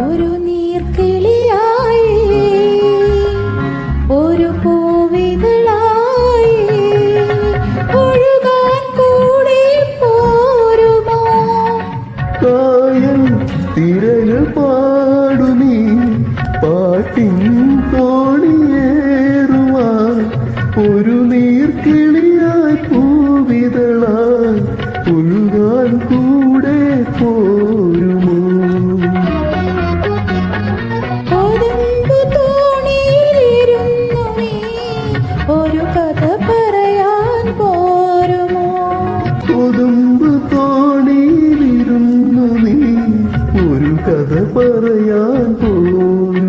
ഒരു നീർക്കിളിയായി ഒരു പൂവിതളായി ഒഴുകാൻ കൂടി പോരുമോ? കായൽ തിരകൾ പാടുമീ പാട്ടിൻ തോണിയേറുവാൻ ഒരു നീർക്കിളിയായി പൂവിതളായി ഒഴുകാൻ കൂടെ പോരുമോ? കൊതുമ്പു തോണിയിലിരുന്നു നീ ഒരു കഥ പറയാൻ പോരുമോ? കൊതുമ്പ് തോണിയിലിരുന്നു നീ ഒരു കഥ പറയാൻ പോരുമോ?